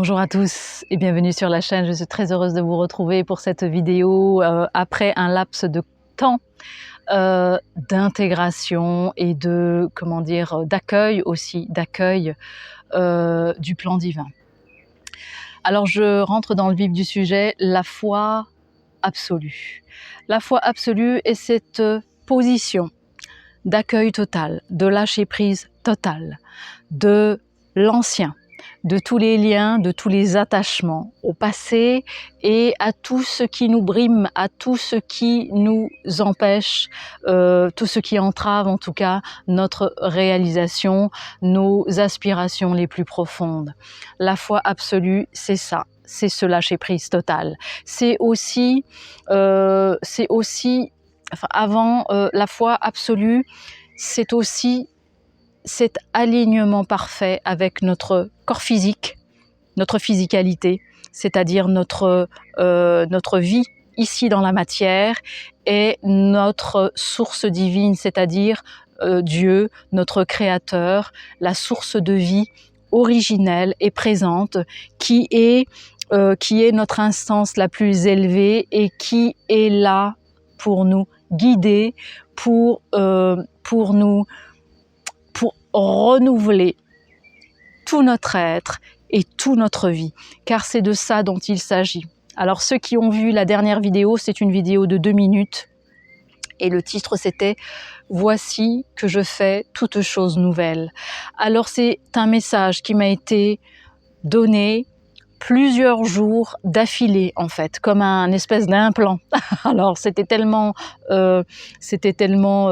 Bonjour à tous et bienvenue sur la chaîne. Je suis très heureuse de vous retrouver pour cette vidéo après un laps de temps d'intégration et de, d'accueil aussi, du plan divin. Alors je rentre dans le vif du sujet, la foi absolue. La foi absolue est cette position d'accueil total, de lâcher prise total, de l'ancien, de tous les liens, de tous les attachements au passé et à tout ce qui nous brime, à tout ce qui nous empêche, tout ce qui entrave en tout cas notre réalisation, nos aspirations les plus profondes. La foi absolue, c'est ça, c'est ce lâcher prise total. C'est aussi la foi absolue, c'est aussi cet alignement parfait avec notre corps physique, notre physicalité, c'est-à-dire notre vie ici dans la matière et notre source divine, c'est-à-dire Dieu, notre Créateur, la source de vie originelle et présente qui est notre instance la plus élevée et qui est là pour nous guider, pour renouveler tout notre être et toute notre vie, car c'est de ça dont il s'agit. Alors ceux qui ont vu la dernière vidéo, c'est une vidéo de 2 minutes et le titre c'était « Voici que je fais toutes choses nouvelles ». Alors c'est un message qui m'a été donné plusieurs jours d'affilée en fait, comme un espèce d'implant. Alors c'était tellement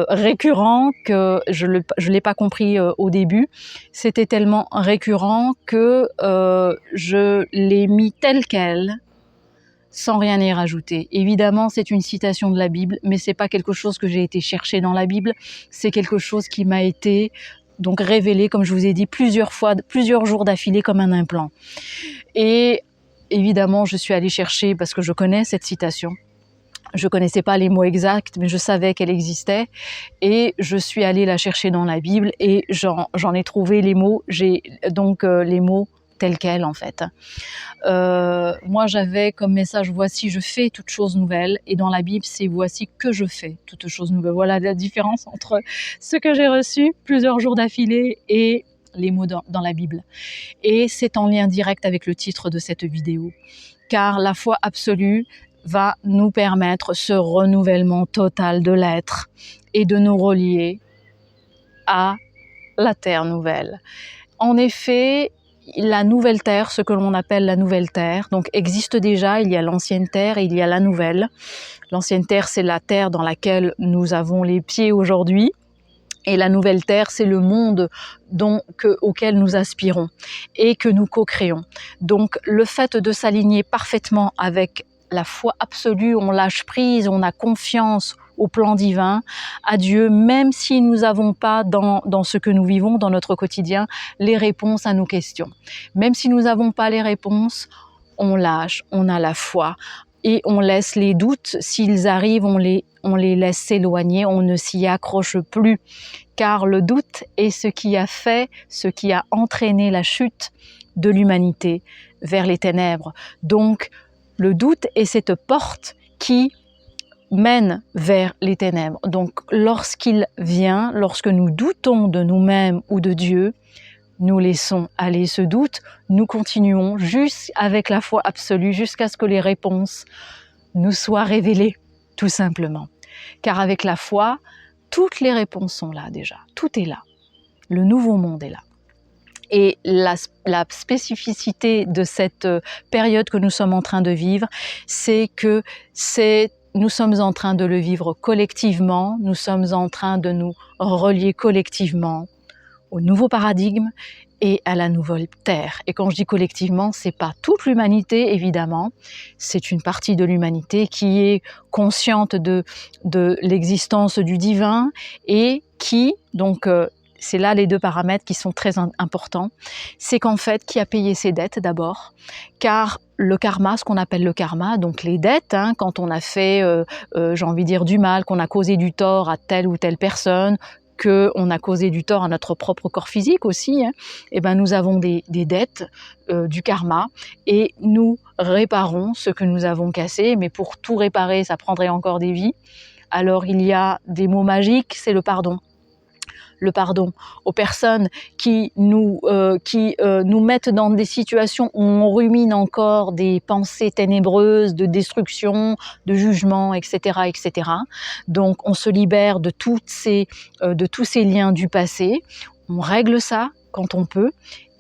récurrent que je l'ai pas compris au début. C'était tellement récurrent que je l'ai mis tel quel, sans rien y rajouter. Évidemment, c'est une citation de la Bible, mais c'est pas quelque chose que j'ai été chercher dans la Bible. C'est quelque chose qui m'a été donc révélé, comme je vous ai dit, plusieurs fois, plusieurs jours d'affilée, comme un implant. Et évidemment, je suis allée chercher parce que je connais cette citation. Je connaissais pas les mots exacts, mais je savais qu'elle existait. Et je suis allée la chercher dans la Bible et j'en ai trouvé les mots. J'ai donc les mots tels quels en fait. Moi, j'avais comme message « Voici, je fais toutes choses nouvelles ». Et dans la Bible, c'est « Voici que je fais toutes choses nouvelles ». Voilà la différence entre ce que j'ai reçu plusieurs jours d'affilée et les mots dans la Bible. Et c'est en lien direct avec le titre de cette vidéo. Car la foi absolue va nous permettre ce renouvellement total de l'être et de nous relier à la terre nouvelle. En effet, la nouvelle terre, ce que l'on appelle la nouvelle terre, donc existe déjà, il y a l'ancienne terre et il y a la nouvelle. L'ancienne terre, c'est la terre dans laquelle nous avons les pieds aujourd'hui. Et la nouvelle terre, c'est le monde auquel nous aspirons et que nous co-créons. Donc le fait de s'aligner parfaitement avec la foi absolue, on lâche prise, on a confiance au plan divin, à Dieu, même si nous n'avons pas dans ce que nous vivons, dans notre quotidien, les réponses à nos questions. Même si nous n'avons pas les réponses, on lâche, on a la foi et on laisse les doutes, s'ils arrivent, on les laisse s'éloigner, on ne s'y accroche plus, car le doute est ce qui a entraîné la chute de l'humanité vers les ténèbres. Donc, le doute est cette porte qui mène vers les ténèbres. Donc, lorsqu'il vient, lorsque nous doutons de nous-mêmes ou de Dieu, nous laissons aller ce doute, nous continuons juste avec la foi absolue jusqu'à ce que les réponses nous soient révélées, tout simplement. Car avec la foi, toutes les réponses sont là déjà, tout est là. Le nouveau monde est là. Et la spécificité de cette période que nous sommes en train de vivre, c'est que nous sommes en train de le vivre collectivement, nous sommes en train de nous relier collectivement au nouveau paradigme et à la nouvelle terre. Et quand je dis collectivement, c'est pas toute l'humanité évidemment, c'est une partie de l'humanité qui est consciente de l'existence du divin et qui, donc c'est là les deux paramètres qui sont très importants, c'est qu'en fait, qui a payé ses dettes d'abord, car le karma, ce qu'on appelle le karma, donc les dettes, quand on a fait, j'ai envie de dire, du mal, qu'on a causé du tort à telle ou telle personne, qu'on a causé du tort à notre propre corps physique aussi, hein, eh ben nous avons des dettes, du karma, et nous réparons ce que nous avons cassé. Mais pour tout réparer, ça prendrait encore des vies. Alors il y a des mots magiques, c'est le pardon. Le pardon aux personnes qui nous mettent dans des situations où on rumine encore des pensées ténébreuses de destruction, de jugement, etc., etc. Donc on se libère de tous ces liens du passé. On règle ça quand on peut.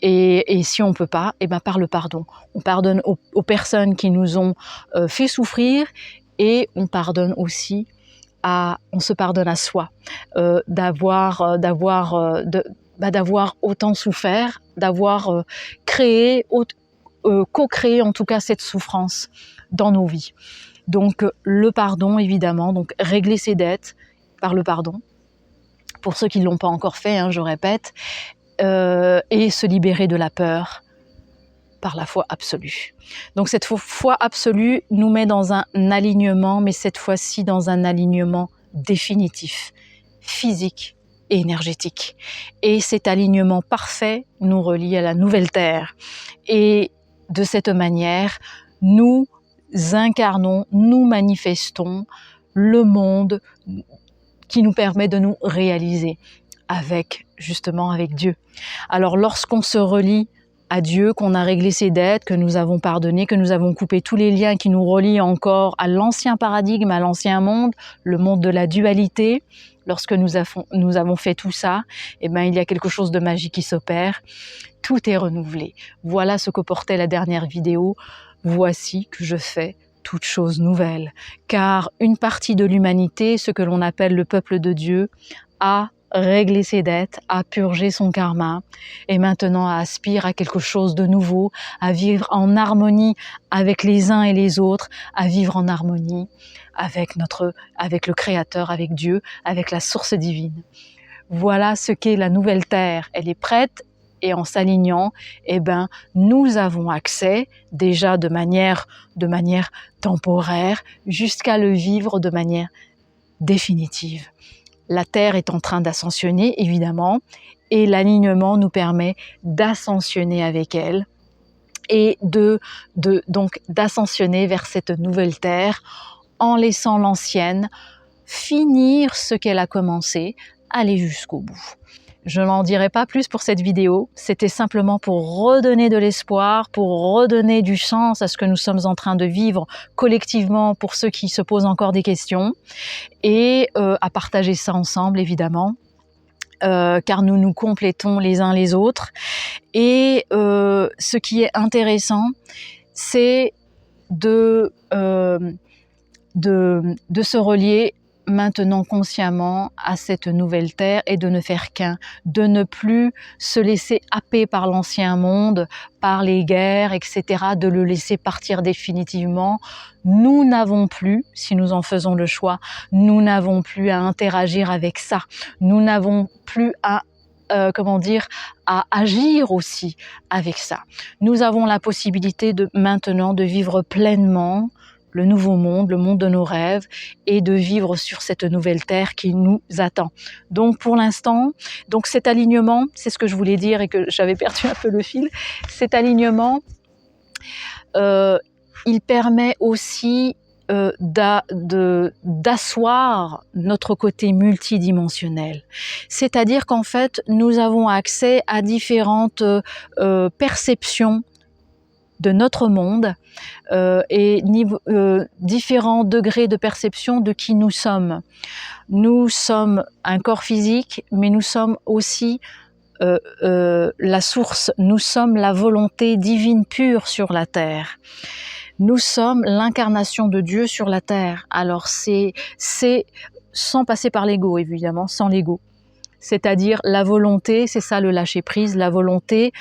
Et si on ne peut pas, eh ben par le pardon. On pardonne aux personnes qui nous ont fait souffrir, et on pardonne aussi on se pardonne à soi d'avoir autant souffert, d'avoir co-créé en tout cas cette souffrance dans nos vies. Donc le pardon, évidemment, donc régler ses dettes par le pardon, pour ceux qui ne l'ont pas encore fait, hein, je répète, et se libérer de la peur par la foi absolue. Donc cette foi absolue nous met dans un alignement, mais cette fois-ci dans un alignement définitif, physique et énergétique. Et cet alignement parfait nous relie à la nouvelle terre. Et de cette manière, nous incarnons, nous manifestons le monde qui nous permet de nous réaliser justement avec Dieu. Alors lorsqu'on se relie à Dieu, qu'on a réglé ses dettes, que nous avons pardonné, que nous avons coupé tous les liens qui nous relient encore à l'ancien paradigme, à l'ancien monde, le monde de la dualité, lorsque nous avons fait tout ça, eh ben, il y a quelque chose de magique qui s'opère. Tout est renouvelé. Voilà ce que portait la dernière vidéo. Voici que je fais toute chose nouvelle. Car une partie de l'humanité, ce que l'on appelle le peuple de Dieu, a réglé ses dettes, a purgé son karma, et maintenant aspire à quelque chose de nouveau, à vivre en harmonie avec les uns et les autres, à vivre en harmonie avec le Créateur, avec Dieu, avec la source divine. Voilà ce qu'est la nouvelle terre. Elle est prête, et en s'alignant, eh ben, nous avons accès déjà de manière temporaire jusqu'à le vivre de manière définitive. La Terre est en train d'ascensionner, évidemment, et l'alignement nous permet d'ascensionner avec elle et donc d'ascensionner vers cette nouvelle Terre en laissant l'ancienne finir ce qu'elle a commencé, aller jusqu'au bout. Je n'en dirai pas plus pour cette vidéo, c'était simplement pour redonner de l'espoir, pour redonner du sens à ce que nous sommes en train de vivre collectivement pour ceux qui se posent encore des questions, et à partager ça ensemble évidemment, car nous nous complétons les uns les autres. Et ce qui est intéressant, c'est de se relier maintenant consciemment à cette nouvelle terre et de ne faire qu'un, de ne plus se laisser happer par l'ancien monde, par les guerres, etc., de le laisser partir définitivement. Nous n'avons plus, si nous en faisons le choix, nous n'avons plus à interagir avec ça. Nous n'avons plus à agir aussi avec ça. Nous avons la possibilité maintenant de vivre pleinement le nouveau monde, le monde de nos rêves, et de vivre sur cette nouvelle terre qui nous attend. Donc pour l'instant, cet alignement, c'est ce que je voulais dire et que j'avais perdu un peu le fil, cet alignement, il permet aussi d'asseoir notre côté multidimensionnel. C'est-à-dire qu'en fait, nous avons accès à différentes perceptions de notre monde et différents degrés de perception de qui nous sommes. Nous sommes un corps physique, mais nous sommes aussi la source, nous sommes la volonté divine pure sur la terre. Nous sommes l'incarnation de Dieu sur la terre. Alors c'est sans passer par l'ego, évidemment, sans l'ego. C'est-à-dire la volonté, c'est ça le lâcher-prise, la volonté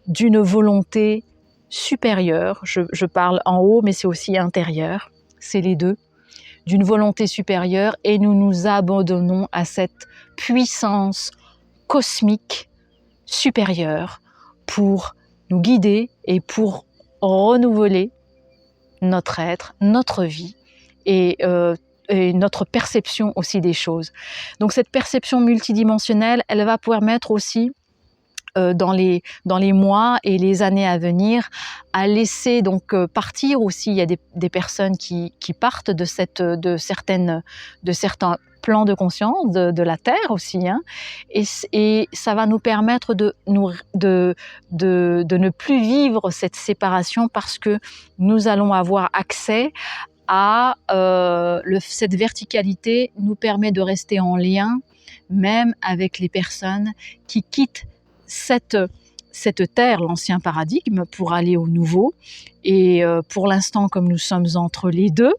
d'une volonté supérieure, je parle en haut, mais c'est aussi intérieur, c'est les deux, d'une volonté supérieure, et nous nous abandonnons à cette puissance cosmique supérieure pour nous guider et pour renouveler notre être, notre vie, et notre perception aussi des choses. Donc cette perception multidimensionnelle, elle va permettre aussi dans les mois et les années à venir, à laisser donc partir aussi. Il y a des personnes qui partent de certains plans de conscience de la Terre aussi, hein, et ça va nous permettre de ne plus vivre cette séparation parce que nous allons avoir accès à cette verticalité nous permet de rester en lien même avec les personnes qui quittent cette terre, l'ancien paradigme, pour aller au nouveau. Et pour l'instant, comme nous sommes entre les deux,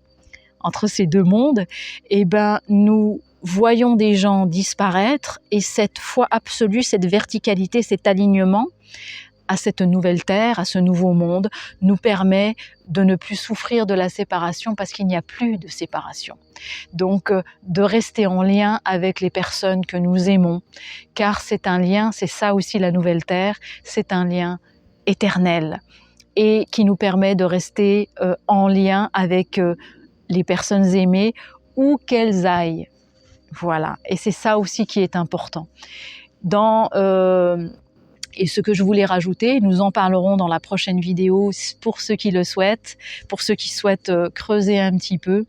entre ces deux mondes, eh ben, nous voyons des gens disparaître et cette foi absolue, cette verticalité, cet alignement à cette nouvelle terre, à ce nouveau monde, nous permet de ne plus souffrir de la séparation parce qu'il n'y a plus de séparation. Donc, de rester en lien avec les personnes que nous aimons, car c'est un lien, c'est ça aussi la nouvelle terre, c'est un lien éternel et qui nous permet de rester en lien avec les personnes aimées où qu'elles aillent. Voilà, et c'est ça aussi qui est important. Et ce que je voulais rajouter, nous en parlerons dans la prochaine vidéo pour ceux qui le souhaitent, pour ceux qui souhaitent creuser un petit peu.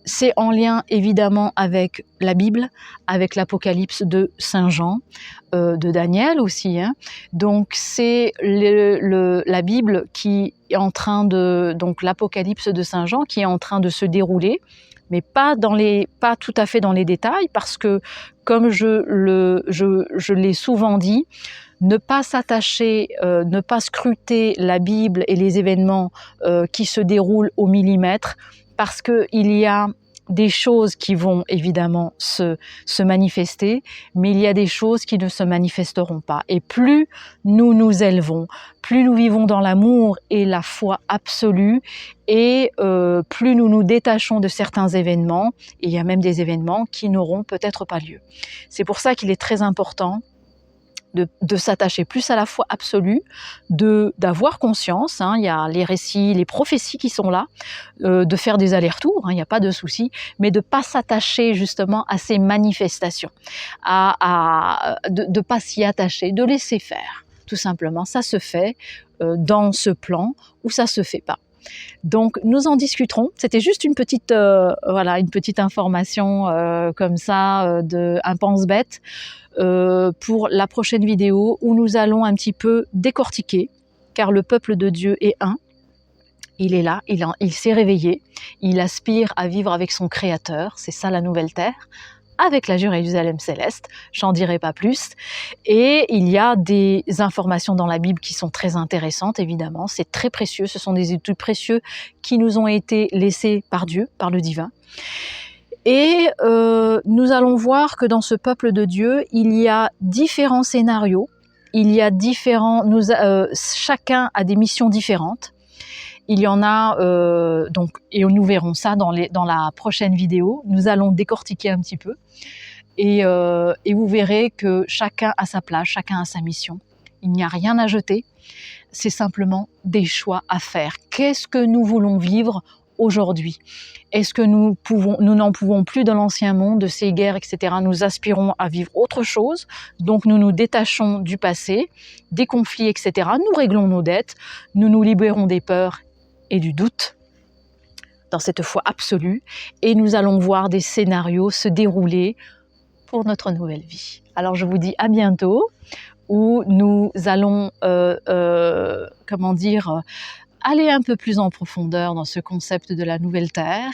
C'est en lien évidemment avec la Bible, avec l'Apocalypse de Saint Jean, de Daniel aussi, hein. Donc c'est la Bible qui est en train donc l'Apocalypse de Saint Jean qui est en train de se dérouler, mais pas tout à fait dans les détails, parce que comme je l'ai souvent dit, ne pas s'attacher, ne pas scruter la Bible et les événements qui se déroulent au millimètre, parce qu'il y a des choses qui vont évidemment se manifester, mais il y a des choses qui ne se manifesteront pas. Et plus nous nous élevons, plus nous vivons dans l'amour et la foi absolue, et plus nous nous détachons de certains événements, et il y a même des événements qui n'auront peut-être pas lieu. C'est pour ça qu'il est très important de s'attacher plus à la foi absolue, d'avoir conscience, hein, il y a les récits, les prophéties qui sont là, de faire des allers-retours, hein, il n'y a pas de souci, mais de ne pas s'attacher justement à ces manifestations, de ne pas s'y attacher, de laisser faire, tout simplement. Ça se fait dans ce plan ou ça ne se fait pas. Donc nous en discuterons. C'était juste une petite information comme ça, un pense-bête pour la prochaine vidéo où nous allons un petit peu décortiquer, car le peuple de Dieu est un. Il est là, il s'est réveillé, il aspire à vivre avec son Créateur, c'est ça la nouvelle terre, avec la Jérusalem céleste, j'en dirai pas plus. Et il y a des informations dans la Bible qui sont très intéressantes, évidemment, c'est très précieux, ce sont des études précieuses qui nous ont été laissées par Dieu, par le divin. Et nous allons voir que dans ce peuple de Dieu, il y a différents scénarios, chacun a des missions différentes. Il y en a, et nous verrons ça dans la prochaine vidéo. Nous allons décortiquer un petit peu. Et vous verrez que chacun a sa place, chacun a sa mission. Il n'y a rien à jeter. C'est simplement des choix à faire. Qu'est-ce que nous voulons vivre aujourd'hui? Est-ce que nous n'en pouvons plus de l'ancien monde, de ces guerres, etc. Nous aspirons à vivre autre chose. Donc nous nous détachons du passé, des conflits, etc. Nous réglons nos dettes. Nous nous libérons des peurs et du doute dans cette foi absolue, et nous allons voir des scénarios se dérouler pour notre nouvelle vie. Alors je vous dis à bientôt, où nous allons aller un peu plus en profondeur dans ce concept de la nouvelle terre,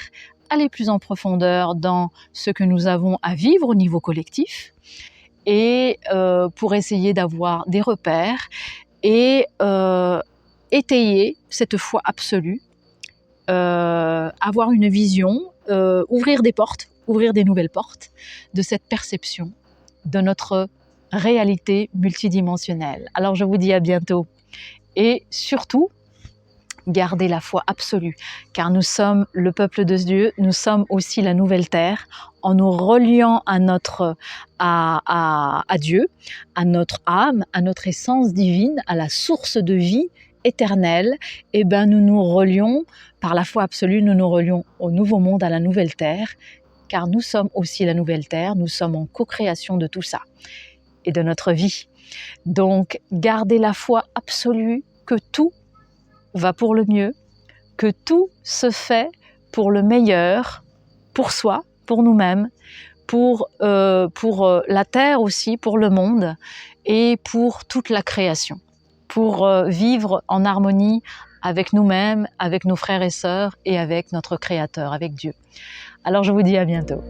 aller plus en profondeur dans ce que nous avons à vivre au niveau collectif, et pour essayer d'avoir des repères et étayer cette foi absolue, avoir une vision, ouvrir des portes, ouvrir des nouvelles portes de cette perception de notre réalité multidimensionnelle. Alors je vous dis à bientôt, et surtout, gardez la foi absolue, car nous sommes le peuple de Dieu, nous sommes aussi la nouvelle terre, en nous reliant à Dieu, à notre âme, à notre essence divine, à la source de vie éternelle, eh ben, nous nous relions, par la foi absolue, nous nous relions au nouveau monde, à la nouvelle terre, car nous sommes aussi la nouvelle terre, nous sommes en co-création de tout ça et de notre vie. Donc, gardez la foi absolue que tout va pour le mieux, que tout se fait pour le meilleur, pour soi, pour nous-mêmes, pour la terre aussi, pour le monde et pour toute la création, pour vivre en harmonie avec nous-mêmes, avec nos frères et sœurs et avec notre Créateur, avec Dieu. Alors je vous dis à bientôt.